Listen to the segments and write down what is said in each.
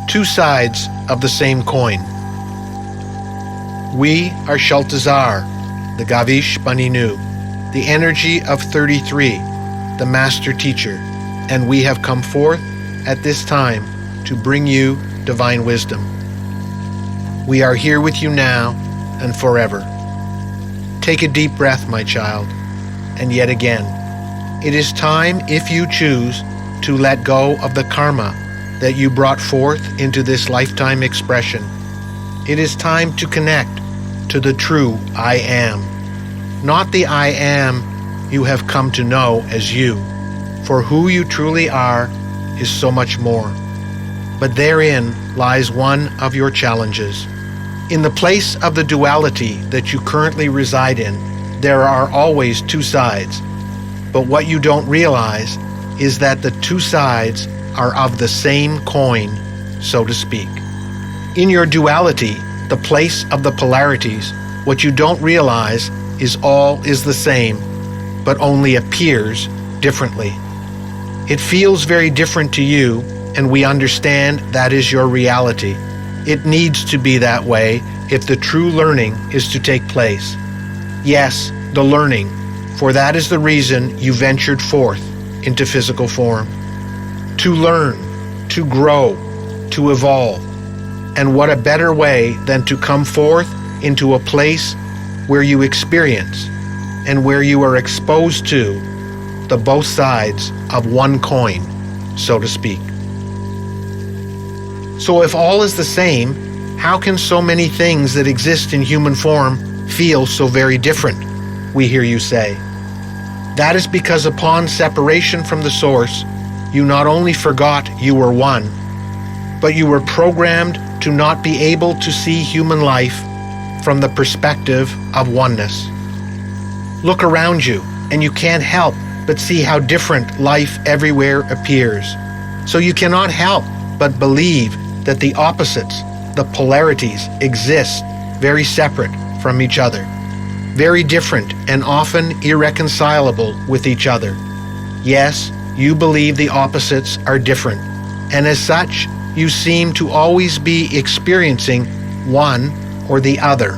two sides of the same coin. We are Shaltazar, the Gavish Banenu, the energy of 33, the master teacher, and we have come forth at this time to bring you divine wisdom. We are here with you now and forever. Take a deep breath, my child, and yet again. It is time, if you choose, to let go of the karma that you brought forth into this lifetime expression. It is time to connect to the true I Am, not the I Am you have come to know as you, for who you truly are is so much more. But therein lies one of your challenges. In the place of the duality that you currently reside in, there are always two sides. But what you don't realize is that the two sides are of the same coin, so to speak. In your duality, the place of the polarities, what you don't realize is all is the same, but only appears differently. It feels very different to you, and we understand that is your reality. It needs to be that way if the true learning is to take place. Yes, the learning, for that is the reason you ventured forth into physical form. To learn, to grow, to evolve. And what a better way than to come forth into a place where you experience and where you are exposed to the both sides of one coin, so to speak. So if all is the same, how can so many things that exist in human form feel so very different, we hear you say? That is because upon separation from the source, you not only forgot you were one, but you were programmed to not be able to see human life from the perspective of oneness. Look around you, and you can't help but see how different life everywhere appears. So you cannot help but believe that the opposites, the polarities, exist very separate from each other, very different and often irreconcilable with each other. Yes, you believe the opposites are different, and as such, you seem to always be experiencing one or the other.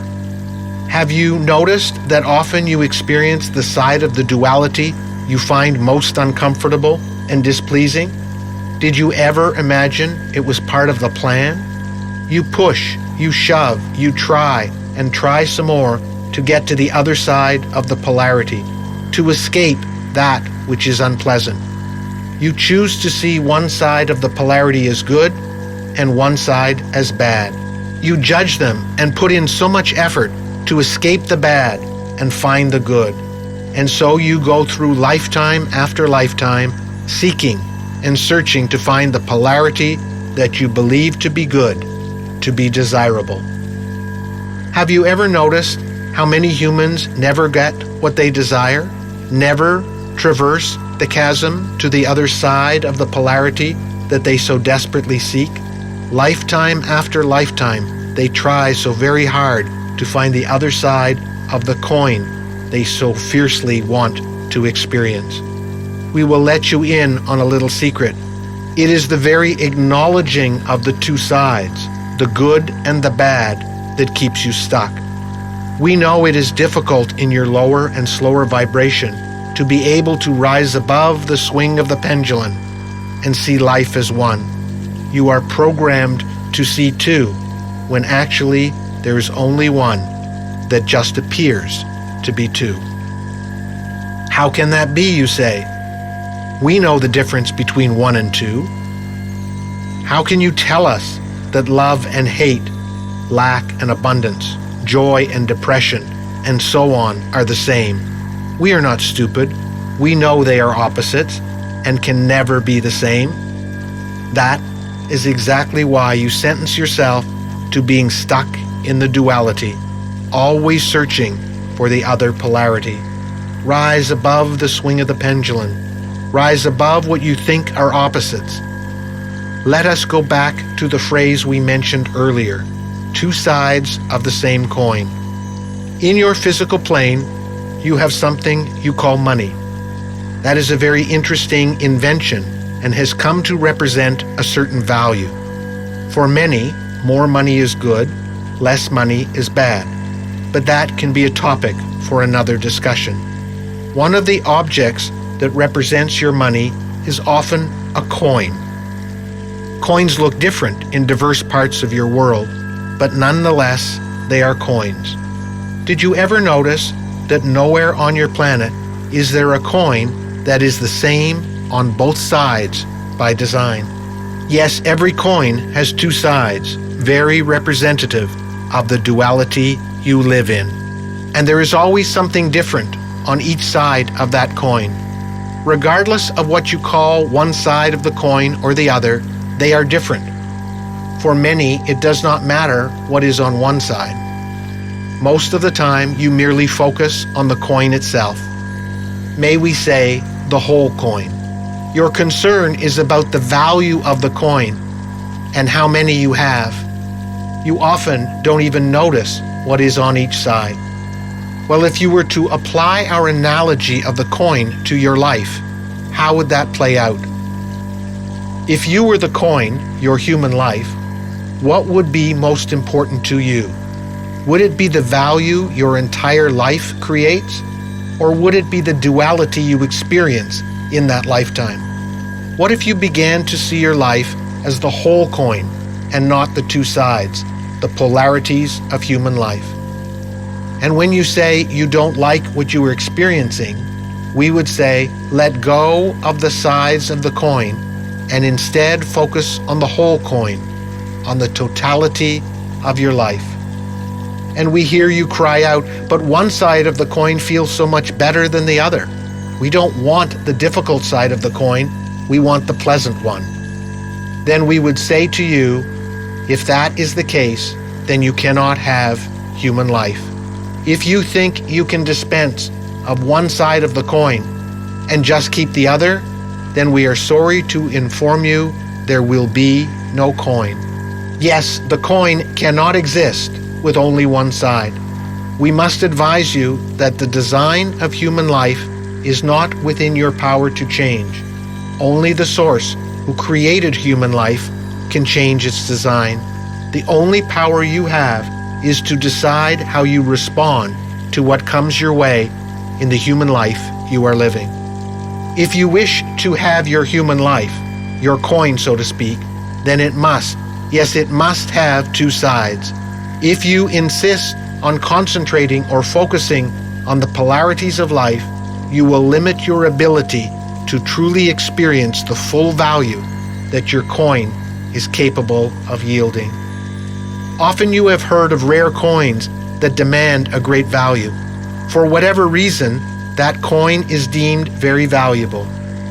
Have you noticed that often you experience the side of the duality you find most uncomfortable and displeasing? Did you ever imagine it was part of the plan? You push, you shove, you try, and try some more to get to the other side of the polarity, to escape that which is unpleasant. You choose to see one side of the polarity as good and one side as bad. You judge them and put in so much effort to escape the bad and find the good. And so you go through lifetime after lifetime, seeking and searching to find the polarity that you believe to be good, to be desirable. Have you ever noticed how many humans never get what they desire, never traverse the chasm to the other side of the polarity that they so desperately seek? Lifetime after lifetime, they try so very hard to find the other side of the coin they so fiercely want to experience. We will let you in on a little secret. It is the very acknowledging of the two sides, the good and the bad, that keeps you stuck. We know it is difficult in your lower and slower vibration to be able to rise above the swing of the pendulum and see life as one. You are programmed to see two, when actually there is only one that just appears to be two. How can that be, you say? We know the difference between one and two. How can you tell us that love and hate, lack and abundance, joy and depression, and so on are the same? We are not stupid. We know they are opposites and can never be the same. That is exactly why you sentence yourself to being stuck in the duality, always searching for the other polarity. Rise above the swing of the pendulum. Rise above what you think are opposites. Let us go back to the phrase we mentioned earlier, two sides of the same coin. In your physical plane, you have something you call money. That is a very interesting invention and has come to represent a certain value. For many, more money is good, less money is bad. But that can be a topic for another discussion. One of the objects that represents your money is often a coin. Coins look different in diverse parts of your world, but nonetheless, they are coins. Did you ever notice that nowhere on your planet is there a coin that is the same on both sides by design? Yes, every coin has two sides, very representative of the duality you live in. And there is always something different on each side of that coin. Regardless of what you call one side of the coin or the other, they are different. For many, it does not matter what is on one side. Most of the time, you merely focus on the coin itself. May we say, the whole coin. Your concern is about the value of the coin and how many you have. You often don't even notice what is on each side. Well, if you were to apply our analogy of the coin to your life, how would that play out? If you were the coin, your human life, what would be most important to you? Would it be the value your entire life creates? Or would it be the duality you experience in that lifetime? What if you began to see your life as the whole coin and not the two sides, the polarities of human life? And when you say you don't like what you are experiencing, we would say, let go of the sides of the coin and instead focus on the whole coin, on the totality of your life. And we hear you cry out, but one side of the coin feels so much better than the other. We don't want the difficult side of the coin, we want the pleasant one. Then we would say to you, if that is the case, then you cannot have human life. If you think you can dispense of one side of the coin and just keep the other, then we are sorry to inform you there will be no coin. Yes, the coin cannot exist with only one side. We must advise you that the design of human life is not within your power to change. Only the source who created human life can change its design. The only power you have is to decide how you respond to what comes your way in the human life you are living. If you wish to have your human life, your coin, so to speak, then it must, yes, it must have two sides. If you insist on concentrating or focusing on the polarities of life, you will limit your ability to truly experience the full value that your coin is capable of yielding. Often you have heard of rare coins that demand a great value. For whatever reason, that coin is deemed very valuable.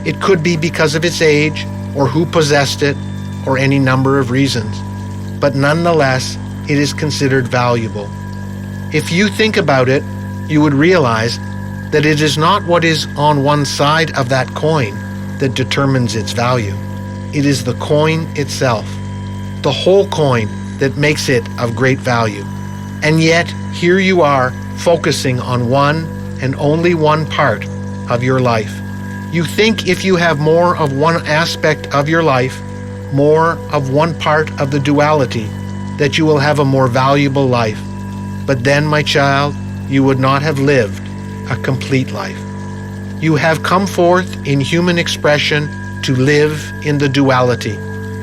It could be because of its age, or who possessed it, or any number of reasons. But nonetheless, it is considered valuable. If you think about it, you would realize that it is not what is on one side of that coin that determines its value. It is the coin itself, the whole coin, that makes it of great value. And yet, here you are focusing on one and only one part of your life. You think if you have more of one aspect of your life, more of one part of the duality, that you will have a more valuable life. But then, my child, you would not have lived a complete life. You have come forth in human expression to live in the duality.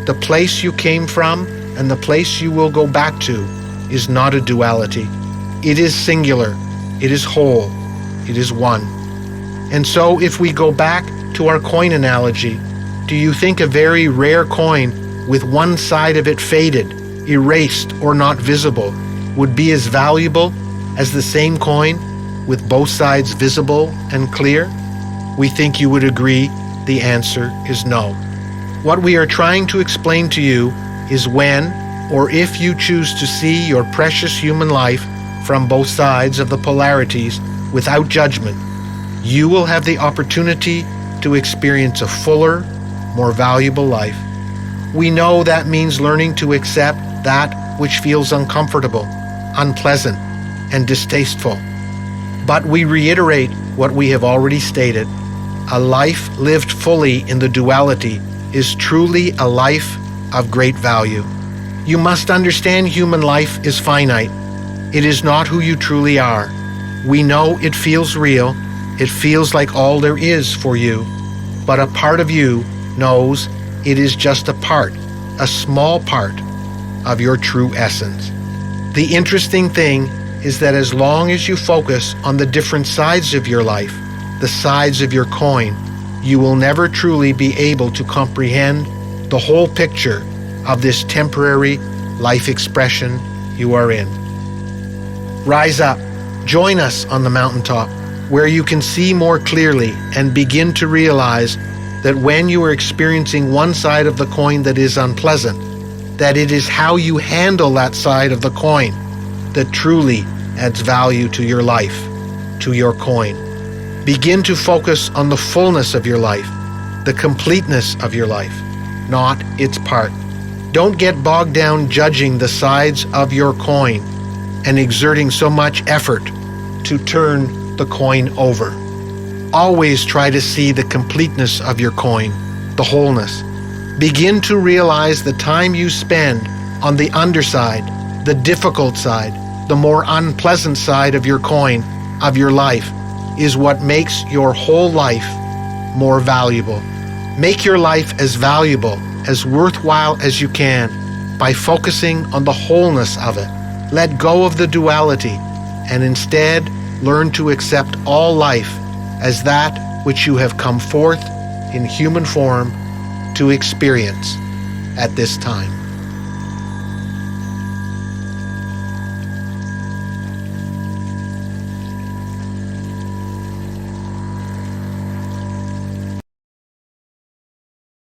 The place you came from and the place you will go back to is not a duality. It is singular, it is whole, it is one. And so if we go back to our coin analogy, do you think a very rare coin with one side of it faded, erased, or not visible would be as valuable as the same coin with both sides visible and clear? We think you would agree the answer is no. What we are trying to explain to you is when, or if you choose to see your precious human life from both sides of the polarities without judgment, you will have the opportunity to experience a fuller, more valuable life. We know that means learning to accept that which feels uncomfortable, unpleasant, and distasteful. But we reiterate what we have already stated. A life lived fully in the duality is truly a life of great value. You must understand human life is finite. It is not who you truly are. We know it feels real. It feels like all there is for you. But a part of you knows it is just a part, a small part of your true essence. The interesting thing is that as long as you focus on the different sides of your life, the sides of your coin, you will never truly be able to comprehend the whole picture of this temporary life expression you are in. Rise up, join us on the mountaintop, where you can see more clearly and begin to realize that when you are experiencing one side of the coin that is unpleasant, that it is how you handle that side of the coin that truly adds value to your life, to your coin. Begin to focus on the fullness of your life, the completeness of your life, not its part. Don't get bogged down judging the sides of your coin and exerting so much effort to turn the coin over. Always try to see the completeness of your coin, the wholeness. Begin to realize the time you spend on the underside, the difficult side, the more unpleasant side of your coin, of your life, is what makes your whole life more valuable. Make your life as valuable, as worthwhile as you can by focusing on the wholeness of it. Let go of the duality and instead learn to accept all life as that which you have come forth in human form to experience at this time.